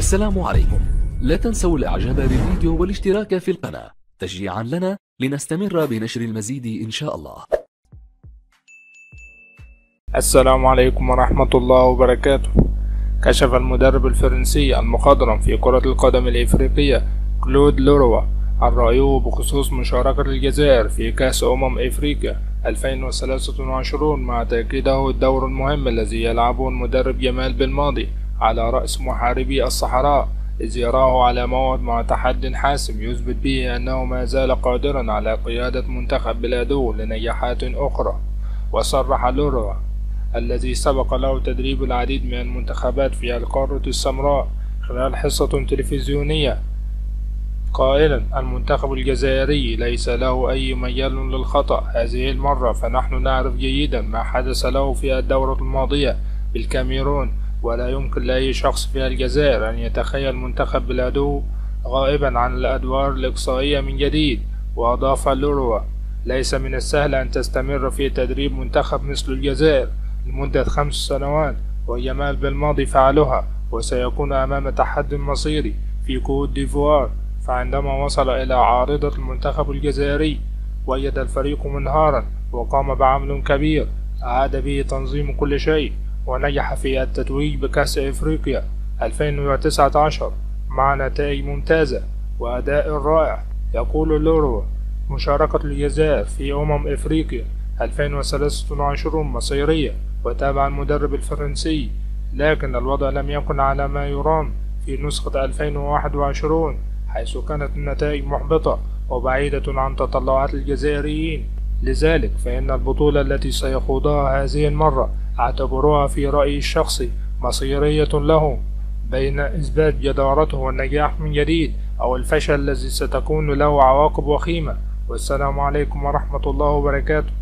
السلام عليكم. لا تنسوا الاعجاب بالفيديو والاشتراك في القناة تشجيعا لنا لنستمر بنشر المزيد ان شاء الله. السلام عليكم ورحمة الله وبركاته. كشف المدرب الفرنسي المخضرم في كرة القدم الإفريقية كلود لوروا عن رأيه بخصوص مشاركة الجزائر في كأس إفريقيا 2023 مع تأكيده الدور المهم الذي يلعبه المدرب جمال بلماضي على رأس محاربي الصحراء، إذ يراه على موعد مع تحد حاسم يثبت به أنه ما زال قادرا على قيادة منتخب بلاده لنجاحات أخرى. وصرح لوروا الذي سبق له تدريب العديد من المنتخبات في القارة السمراء خلال حصة تلفزيونية قائلا: المنتخب الجزائري ليس له أي مجال للخطأ هذه المرة، فنحن نعرف جيدا ما حدث له في الدورة الماضية بالكاميرون، ولا يمكن لأي شخص في الجزائر أن يتخيل منتخب بلاده غائبا عن الأدوار الإقصائية من جديد. وأضاف لوروا: ليس من السهل أن تستمر في تدريب منتخب مثل الجزائر لمدة 5 سنوات، وجمال بلماضي فعلها، وسيكون أمام تحدي مصيري في كوت ديفوار. فعندما وصل إلى عارضة المنتخب الجزائري وجد الفريق منهارا، وقام بعمل كبير أعاد به تنظيم كل شيء، ونجح في التتويج بكأس إفريقيا 2019 مع نتائج ممتازة وأداء رائع. يقول لوروا: مشاركة الجزائر في إفريقيا 2023 مصيرية وتابع المدرب الفرنسي، لكن الوضع لم يكن على ما يرام في نسخة 2021 حيث كانت النتائج محبطة وبعيدة عن تطلعات الجزائريين. لذلك فإن البطولة التي سيخوضها هذه المرة اعتبروها في رأيي الشخصي مصيرية له، بين إثبات جدارته والنجاح من جديد أو الفشل الذي ستكون له عواقب وخيمة. والسلام عليكم ورحمة الله وبركاته.